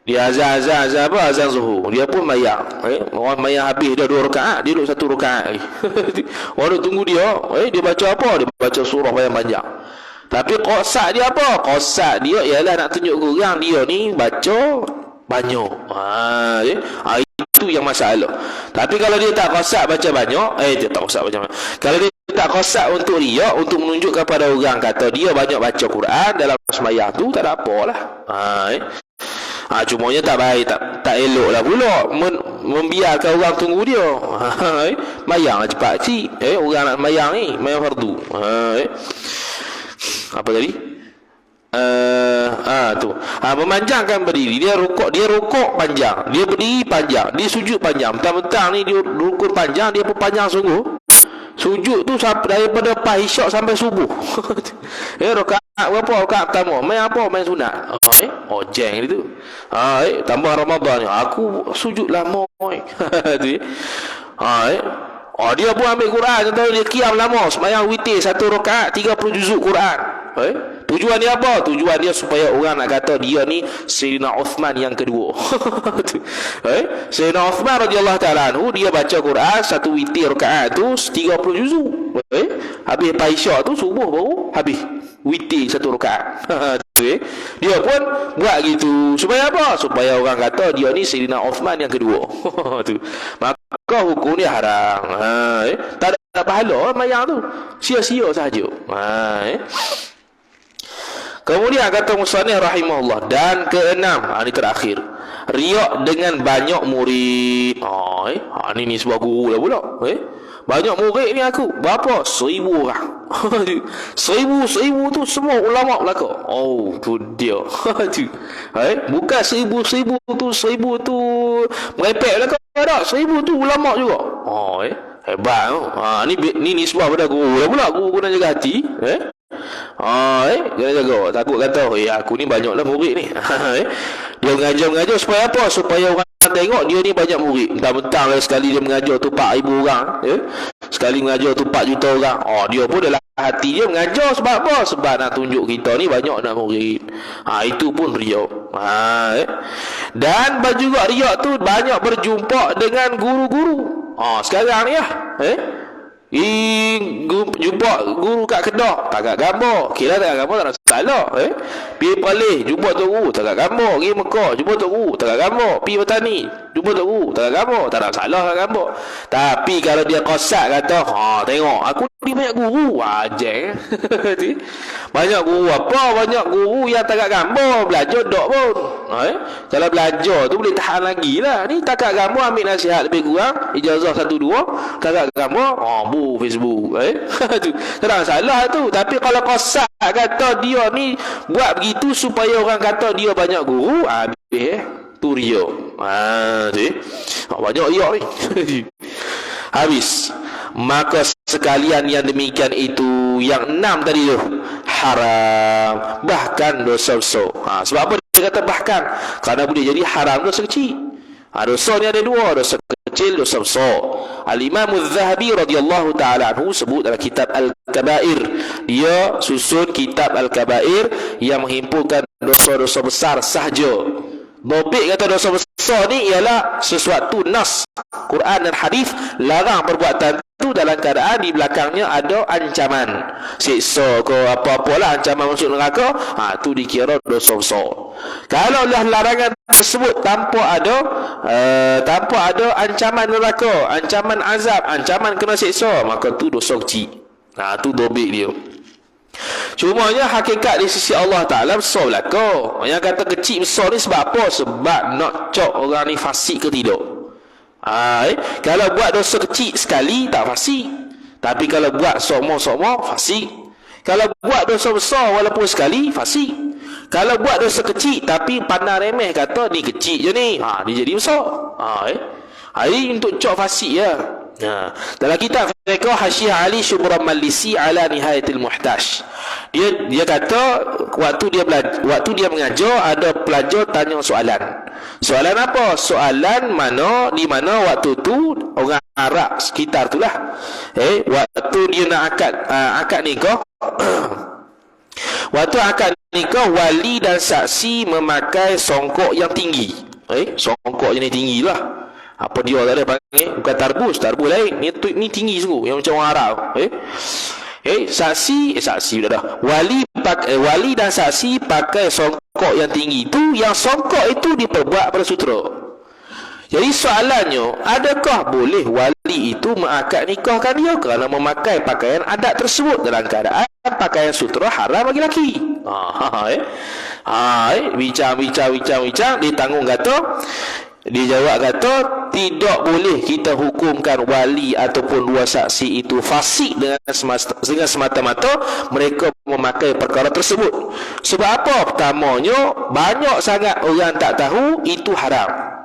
A: Dia azan apa? Azan zuhur. Dia pun mayang. Orang mayang habis dah 2 rakaat, dia duduk 1 rakaat lagi. Orang tunggu dia. Dia baca apa? Dia baca surah yang panjang. Tapi qasad dia apa? Qasad dia ialah nak tunjuk ke orang dia ni baca banyak. Itu yang masalah. Tapi kalau dia tak qasad baca banyak, dia tak qasad baca banyak. Kalau dia tak qasad untuk riak, untuk menunjuk kepada orang kata dia banyak baca Quran dalam sembahyang tu, tak ada apalah. Cumanya tak baik, tak elok lah pula membiarkan orang tunggu dia. Mayang lah cepat cik. Orang nak mayang ni, mayang fardu. Apa tadi? Tu. Memanjangkan berdiri, dia rukuk panjang, dia berdiri panjang, dia sujud panjang. Mentang-mentang ni dia rukuk panjang, dia pun panjang sungguh. Sujud tu daripada isyak sampai subuh. Rakaat berapa? Rakaat pertama main apa? Main sunat. Jeng itu. Tambah Ramadan ni aku sujud lama. Dia pun ambil Quran, contoh dia qiyam lama, sembahyang witir 1 rakaat 30 juzuk Quran. Tujuan dia apa? Tujuan dia supaya orang nak kata dia ni Sayyidina Uthman yang kedua. Sayyidina Uthman radhiyallahu ta'ala anhu, dia baca Quran 1 witir rakaat tu 30 juzuk. Habis isyak tu subuh baru habis witir 1 rakaat. Dia pun buat gitu supaya apa? Supaya orang kata dia ni Sayyidina Uthman yang kedua. Maka hukum dia haram. Tak ada pahala mayang tu, sia-sia saja. Kemudian kata musannif rahimahullah, dan keenam, ini terakhir, riak dengan banyak murid. Ni sebuah guru lah pula. Banyak murid ni aku berapa? 1000 orang. 1000 tu semua ulama belaka. Tu dia. Bukan 1000 tu 1000 tu merepek belaka tak. 1000 tu ulama juga. Hebat. Ni nisbah pada guru lah pula. Guru kena jaga hati. Kena jaga. Takut kata aku ni banyaklah murid ni. Dia mengajar supaya apa? Supaya orang tengok dia ni banyak murid. Mentang-mentang sekali dia mengajar tu 4,000 orang, sekali mengajar tu 4 juta orang. Dia pun dalam hati dia mengajar sebab apa? Sebab nak tunjuk kita ni banyak nak murid. Itu pun riak. Dan juga riak tu banyak berjumpa dengan guru-guru. Sekarang ni jumpa guru kat Kedah tak kat gambar, kira tak kat gambar tak nak salah. Pergi Palih jumpa tok guru tak kat gambar, pergi Mekah jumpa tok guru tak kat gambar, pergi Petani jumpa tok guru tak kat gambar, tak nak salah kat gambar. Tapi kalau dia qasad kata tengok aku ni banyak guru, jeng. Banyak guru apa? Banyak guru yang tak kat gambar, belajar dok pun. Kalau belajar tu boleh tahan lagi lah. Ni tak kat gambar ambil nasihat lebih kurang ijazah 1 2, tak kat gambar Facebook. Tu kadang salah tu. Tapi kalau qasad kata dia ni buat begitu supaya orang kata dia banyak guru, habis tu ria. Tu banyak ria ni. Habis. Maka sekalian yang demikian itu, yang 6 tadi tu, haram, bahkan dosa besar. Sebab apa dia kata bahkan? Kerana boleh jadi haram dosa kecil. Dosa ni ada dua, dosa kecil, dosa besar. Al-Imam Az-Zahabi radhiyallahu ta'ala anhu sebut dalam kitab Al-Kabair. Dia susun kitab Al-Kabair yang menghimpunkan dosa-dosa besar sahaja. Bobek kata dosa besar ni ialah sesuatu nas Quran dan hadis larang perbuatan tu dalam keadaan di belakangnya ada ancaman siksa ke apa-apalah, ancaman masuk neraka. Tu dikira dosa besar. Kalau lah larangan tersebut tanpa ada ancaman neraka, ancaman azab, ancaman kena siksa, maka tu dosa kecil. Tu dobek dia. Cumanya hakikat di sisi Allah Ta'ala besar belaka. Yang kata kecil besar ni sebab apa? Sebab nak cok orang ni fasik ke tidak. Kalau buat dosa kecil sekali tak fasik, tapi kalau buat sokmo-sokmo fasik. Kalau buat dosa besar walaupun sekali fasik. Kalau buat dosa kecil tapi pandang remeh kata ni kecil je ni, dia jadi besar. Ini untuk cok fasik ya. Dalam kitab mereka Hasyiah Ali Syubran Malisi ala Nihayatil Muhtaj, dia kata waktu dia mengajar, ada pelajar tanya soalan. Soalan apa? Soalan di mana waktu tu orang Arab sekitar tu lah. Waktu dia nak akad nikah waktu akad nikah, wali dan saksi memakai songkok yang tinggi. Songkok jenis tinggi lah. Apa dia tak ada panggil? Bukan tarbus lain. Ni tinggi sungguh, yang macam orang Arab. Saksi dah. Wali dan saksi pakai songkok yang tinggi itu, yang songkok itu diperbuat pada sutera. Jadi soalannya, adakah boleh wali itu mengakad nikahkan dia kerana memakai pakaian adat tersebut dalam keadaan pakaian sutera haram bagi lelaki? Bincang, dia tanggung kata, dia jawab kata, tidak boleh kita hukumkan wali ataupun dua saksi itu fasik dengan semata-mata mereka memakai perkara tersebut. Sebab apa? Pertamanya, banyak sangat orang tak tahu itu haram.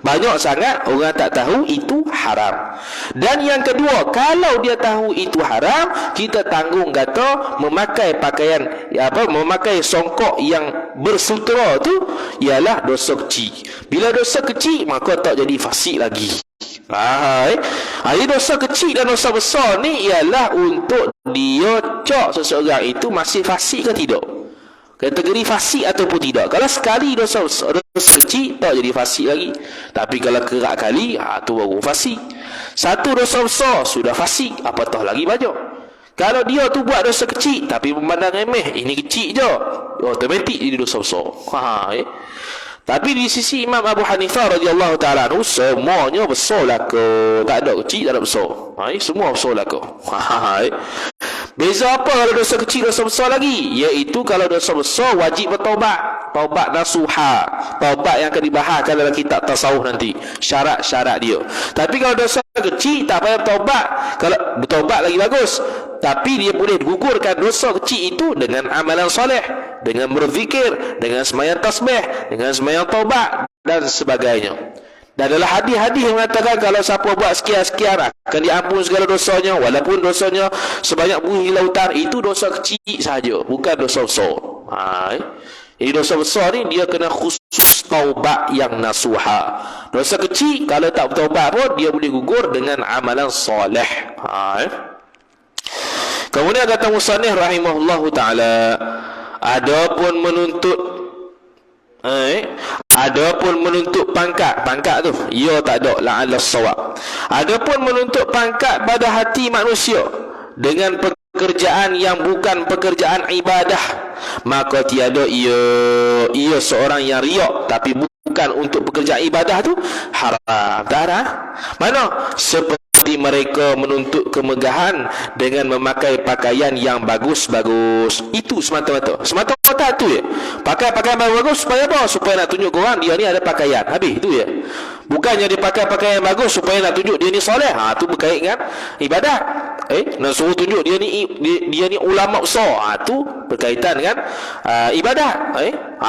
A: Banyak sangat orang tak tahu itu haram. Dan yang kedua, kalau dia tahu itu haram, kita tanggung kata memakai pakaian memakai songkok yang bersutera tu ialah dosa kecil. Bila dosa kecil, maka tak jadi fasik lagi. Jadi dosa kecil dan dosa besar ni ialah untuk dia cok seseorang itu masih fasik ke tidak, kategori fasik ataupun tidak. Kalau sekali dosa kecil tak jadi fasik lagi, tapi kalau kerap kali, tu baru fasik. Satu dosa besar sudah fasik, apatah lagi banyak. Kalau dia tu buat dosa kecil tapi memandang remeh, ini kecil je, automatik jadi dosa besar. Tapi di sisi Imam Abu Hanifah radhiyallahu ta'ala anhu, semuanya besar lah ke, tak ada kecil, tak ada besar. Semua besar lah ke. Beza apa kalau dosa kecil, dosa besar lagi? Iaitu kalau dosa besar wajib bertaubat, taubat nasuha, taubat yang akan dibahaskan dalam kitab tasawuf nanti, syarat-syarat dia. Tapi kalau dosa kecil tak payah bertaubat. Kalau bertaubat lagi bagus, tapi dia boleh gugurkan dosa kecil itu dengan amalan soleh, dengan berzikir, dengan sembahyang tasbih, dengan sembahyang taubat dan sebagainya. Dan adalah hadis-hadis yang mengatakan kalau siapa buat sekian-sekian akan diampun segala dosanya, walaupun dosanya sebanyak bumi lautan. Itu dosa kecil sahaja, bukan dosa besar. Jadi dosa besar ni dia kena khusus taubat yang nasuha. Dosa kecil kalau tak bertaubat pun dia boleh gugur dengan amalan soleh. Kemudian kata musannif rahimahullahu ta'ala, adapun menuntut pangkat tu, ia tak ada la'alla sawab. Adapun menuntut pangkat pada hati manusia dengan pekerjaan yang bukan pekerjaan ibadah, maka tiada ia seorang yang riak tapi bukan untuk pekerjaan ibadah tu haram. Tak ada. Mana? Seperti seperti mereka menuntut kemegahan dengan memakai pakaian yang bagus-bagus. Itu semata-mata. Semata-mata tu ya. Pakai pakaian bagus supaya apa? Supaya nak tunjuk ke orang dia ni ada pakaian. Habis itu ya. Bukannya dia pakai pakaian bagus supaya nak tunjuk dia ni soleh. Tu berkait dengan ibadat. Nak suruh tunjuk dia ni ulama besar. Tu berkaitan dengan ibadat.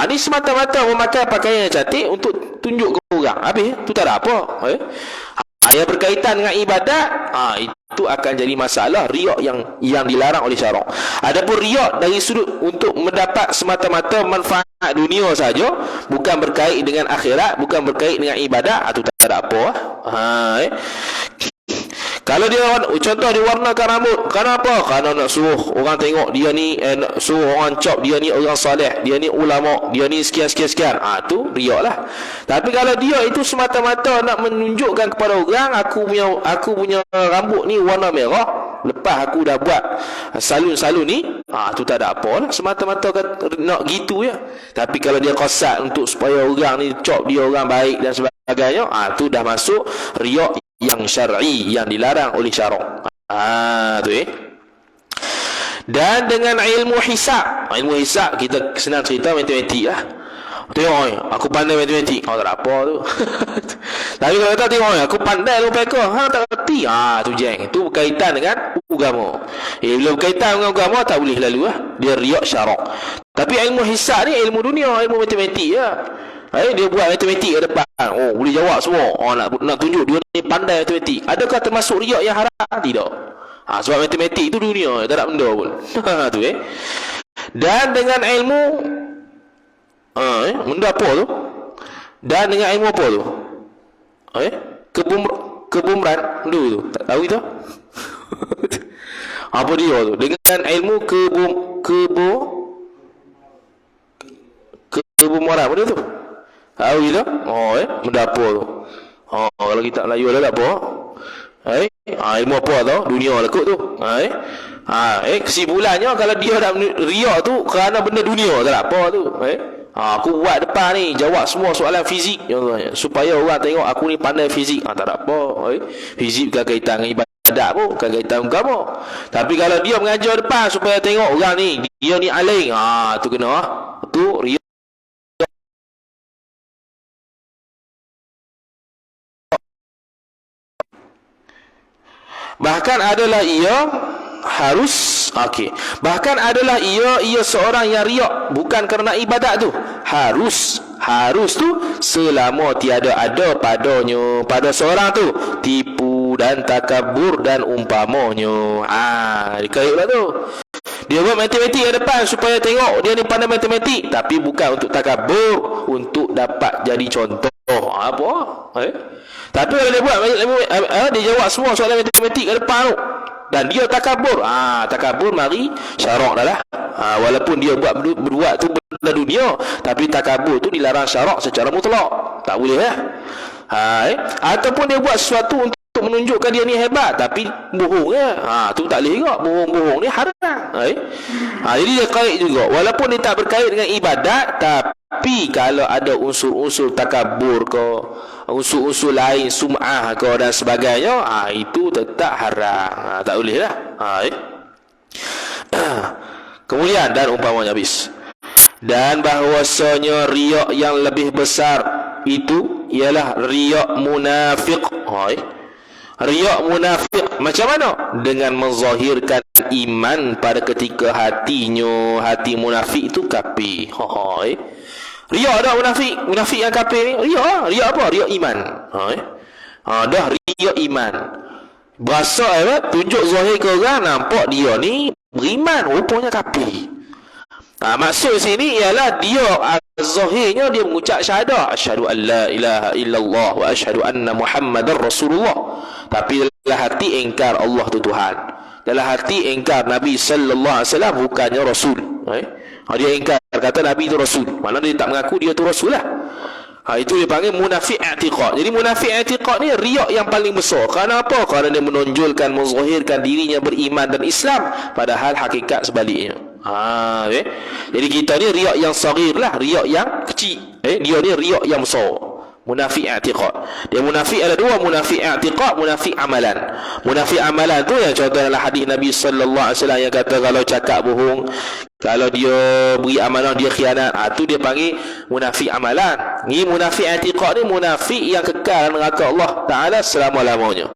A: Ni semata-mata memakai pakaian yang cantik untuk tunjuk ke orang. Habis tu tak ada apa. Yang berkaitan dengan ibadat, itu akan jadi masalah riak yang dilarang oleh syarak. Adapun riak dari sudut untuk mendapat semata-mata manfaat dunia saja, bukan berkait dengan akhirat, bukan berkait dengan ibadat, itu tak ada apa. Kalau dia contoh dia warnakan rambut, kenapa? Kerana nak suruh orang tengok dia ni, nak suruh orang cop dia ni orang soleh, dia ni ulama, dia ni sekian. Tu riak lah. Tapi kalau dia itu semata-mata nak menunjukkan kepada orang, aku punya rambut ni warna merah, lepas aku dah buat salun-salun ni, tu tak ada apa lah. Semata-mata nak gitu ya. Tapi kalau dia qasad untuk supaya orang ni cop dia orang baik dan sebagainya, tu dah masuk riak yang syar'i, yang dilarang oleh syarak. Tu Dan dengan ilmu hisab. Ilmu hisab kita senang cerita matematik lah. Tengok aku pandai matematik. Tak ada apa tu. Tapi kalau kata tengok aku pandai lu peka. Tak reti. Tu jeng. Tu berkaitan dengan agama. Bila berkaitan dengan agama tak boleh lalu lah. Dia riak syarak. Tapi ilmu hisab ni ilmu dunia, ilmu matematik lah. Dia buat matematik ke depan. Boleh jawab semua. Nak tunjuk dia ni pandai matematik. Adakah termasuk riak yang haram? Tidak. Sebab matematik itu dunia, tak ada benda pun. Tu Dan dengan ilmu benda apa tu? Dan dengan ilmu apa tu? Kebumran dulu tu. Tak tahu itu. Apa dia tu? Dengan ilmu kebumran apa dia tu? Tahu kita? Benda apa tu? Kalau kita Melayu ada apa? Ilmu apa tu? Dunia lah kot tu. Kesimpulannya kalau dia dah riak tu kerana benda dunia, tak ada apa tu. Aku buat depan ni jawab semua soalan fizik supaya orang tengok aku ni pandai fizik. Tak ada apa. Fizik bukan kaitan dengan ibadat pun, bukan kaitan dengan agama. Tapi kalau dia mengajar depan supaya tengok orang ni dia ni alim, tu kena. Tu riak. Bahkan adalah ia harus bahkan adalah ia seorang yang riak bukan kerana ibadat tu. Harus tu selama tiada ada pada seorang tu tipu dan takabur dan umpamanya. Dikaitlah tu. Dia buat matematik ke depan supaya tengok dia ni pandai matematik, tapi bukan untuk takabur, untuk dapat jadi contoh. Apa? Tapi kalau dia buat dia jawab semua soalan matematik ke depan tu dan dia takabur, takabur mari syarak dah lah. Walaupun dia berbuat tu benda dunia, tapi takabur tu dilarang syarak secara mutlak. Tak boleh lah. Ataupun dia buat sesuatu untuk menunjukkan dia ni hebat tapi bohong tu tak boleh juga. Bohong ni haram. Jadi dia kait juga walaupun dia tak berkait dengan ibadat, tapi kalau ada unsur-unsur takabur ke, unsur-unsur lain sum'ah ke dan sebagainya, itu tetap haram. Tak boleh lah. Kemudian dan umpamanya habis. Dan bahwasanya riak yang lebih besar itu ialah riak munafik. Riak munafik macam mana? Dengan menzahirkan iman pada ketika hatinya. Hati munafik itu kafir. Riak dah munafik yang kafir ni. Riak apa? Riak iman. Dah riak iman. Berasa tunjuk zahir ke orang, nampak dia ni beriman, rupanya kafir. Maksud sini ialah dia zahirnya dia mengucap syahadah, asyhadu an la ilaha illallah wa asyhadu anna muhammadar rasulullah, tapi dalam hati ingkar Allah tu Tuhan, dalam hati ingkar Nabi sallallahu alaihi wasallam bukannya rasul. Dia ingkar kata Nabi itu rasul, mana dia tak mengaku dia tu rasul lah. Itu dia panggil munafik i'tiqad. Jadi munafik i'tiqad ni riak yang paling besar. Kerana apa? Kerana dia menonjolkan, menzahirkan dirinya beriman dan Islam, padahal hakikat sebaliknya. Jadi kita ni riak yang saghir lah, riak yang kecil. Dia ni riak yang besar. Munafik i'tiqad. Dia munafik ada dua, munafik i'tiqad, munafik amalan. Munafik amalan tu yang contoh dalam hadis Nabi sallallahu alaihi wasallam yang kata kalau cakap bohong, kalau dia beri amanah dia khianat, tu dia panggil munafik amalan. Ni munafik i'tiqad ni munafik yang kekal neraka Allah Taala selama-lamanya.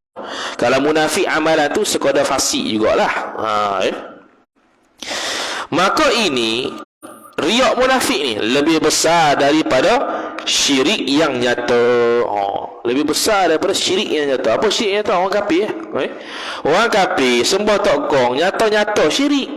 A: Kalau munafik amalan tu sekadar fasik jugalah. Maka ini riak munafik ni lebih besar daripada syirik yang nyata. Lebih besar daripada syirik yang nyata. Apa syirik yang nyata? Orang kafir. Orang kafir sembah tokong, nyata-nyata syirik.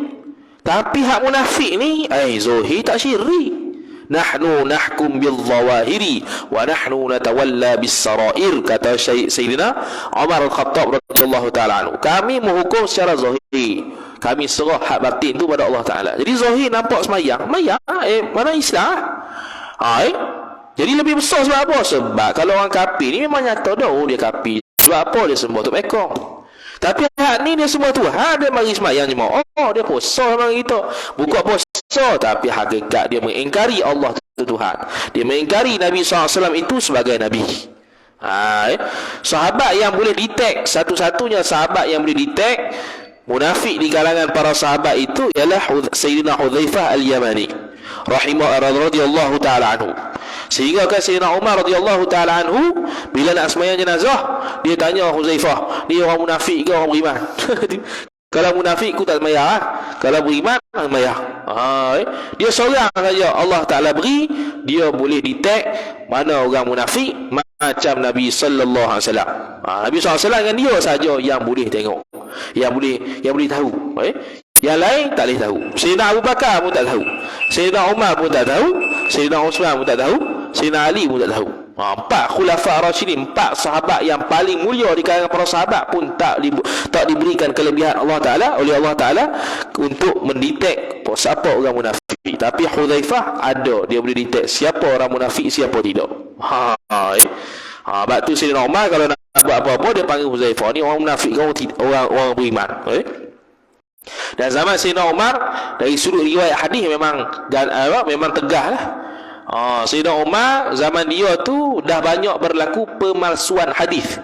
A: Tapi hak munafik ni, zahir tak syirik. Nahnu nahkum bil-zawahiri wa nahnu natawalla bis-sarair, kata Sayyidina Umar Al-Khattab radhiyallahu taala anhu. Kami menghukum secara zahir, kami serah hak batin tu pada Allah Taala. Jadi zahir nampak semayang, mana Islam? Jadi lebih besar sebab apa? Sebab kalau orang kafir ni memang nyata dah dia kafir. Sebab apa? Dia sembah tu ekor. Tapi hak ni dia sembah Tuhan, dia mari semayang jemaah. Dia puasa sama kita. Buka puasa, tapi hakikat dia mengingkari Allah tu Tuhan. Dia mengingkari Nabi SAW itu sebagai Nabi. Sahabat yang boleh detect, satu-satunya sahabat yang boleh detect munafik di kalangan para sahabat itu ialah Sayyidina Hudzaifah Al-Yamani radhiyallahu taala anhu. Sehingga kan Sayyidina Umar radhiyallahu taala anhu bila nak sembahyang jenazah, dia tanya Hudzaifah, ni orang munafik ke orang beriman? Kalau munafik ku tak sembahyang, kalau beriman sembahyang. Dia seorang saja Allah Taala beri, dia boleh detect mana orang munafik macam Nabi sallallahu alaihi wasallam. Nabi sallallahu alaihi wasallam dengan dia saja yang boleh tengok, yang boleh tahu. Yang lain tak boleh tahu. Sayyidina Abu Bakar pun tak tahu, Sayyidina Umar pun tak tahu, Sayyidina Uthman pun tak tahu, Sayyidina Ali pun tak tahu. Empat khulafa Rasyidin, empat sahabat yang paling mulia di kalangan para sahabat pun tak diberikan kelebihan Allah Ta'ala oleh Allah Ta'ala untuk mendetek siapa orang munafik. Tapi Hudzaifah ada, dia boleh detek siapa orang munafik, siapa tidak. Sebab tu Sayyidina Umar kalau nak buat apa-apa, dia panggil Hudzaifah, ni orang munafik ke orang beriman. Dan zaman Sayyidina Umar, dari sudut riwayat hadis memang tegah lah. Sayyidina Umar zaman dia tu dah banyak berlaku pemalsuan hadis.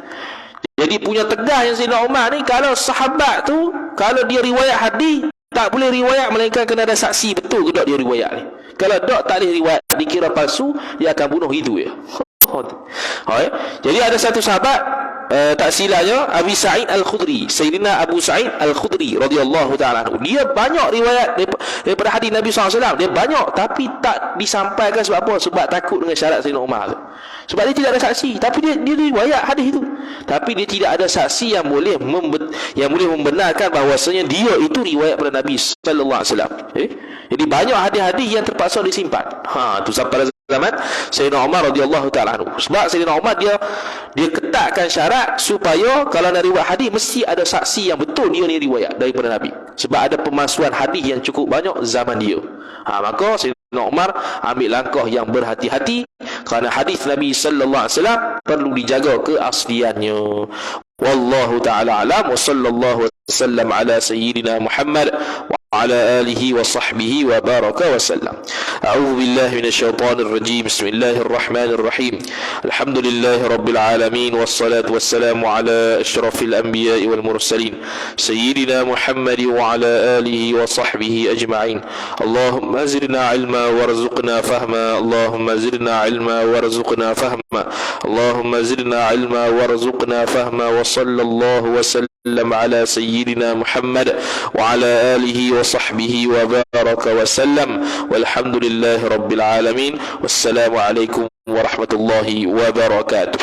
A: Jadi punya tegas yang Sayyidina Umar ni, kalau sahabat tu kalau dia riwayat hadis tak boleh riwayat melainkan kena ada saksi betul ke tak dia riwayat ni. Kalau tak boleh riwayat, dikira palsu, dia akan bunuh itu ya. Jadi ada satu sahabat, tak silanya Abi Sa'id Al-Khudri, Sayyidina Abu Sa'id Al-Khudri radhiyallahu ta'ala anhu. Dia banyak riwayat daripada hadis Nabi SAW. Dia banyak, tapi tak disampaikan sebab apa? Sebab takut dengan syarat Sayyidina Umar. Sebab dia tidak ada saksi, tapi dia riwayat hadis itu. Tapi dia tidak ada saksi yang boleh membenarkan bahawasanya dia itu riwayat pada Nabi sallallahu alaihi wasallam. Jadi banyak hadis-hadis yang terpaksa disimpan. Tu sampai zaman Sayyidina Umar radhiyallahu ta'ala anhu. Sebab Sayyidina Umar dia ketatkan syarat supaya kalau nak riwayat hadis mesti ada saksi yang betul dia ni riwayat daripada Nabi. Sebab ada pemalsuan hadis yang cukup banyak zaman dia. Maka Sayyidina Umar ambil langkah yang berhati-hati kerana hadis Nabi sallallahu alaihi wasallam perlu dijaga keasliannya. Wallahu ta'ala alam wa sallallahu wasallam ala sayyidina Muhammad وعلى آله وصحبه وبارك وسلم. أعوذ بالله من الشيطان الرجيم. بسم الله الرحمن الرحيم. الحمد لله رب العالمين، والصلاة والسلام على أشرف الأنبياء والمرسلين سيدنا محمد وعلى آله وصحبه أجمعين. اللهم زدنا علما وارزقنا فهما، اللهم زدنا علما وارزقنا فهما، اللهم زدنا علما وارزقنا فهما. وصلى الله وسلم على سيدنا محمد وعلى آله وصحبه وبارك وسلم، والحمد لله رب العالمين، والسلام عليكم ورحمة الله وبركاته.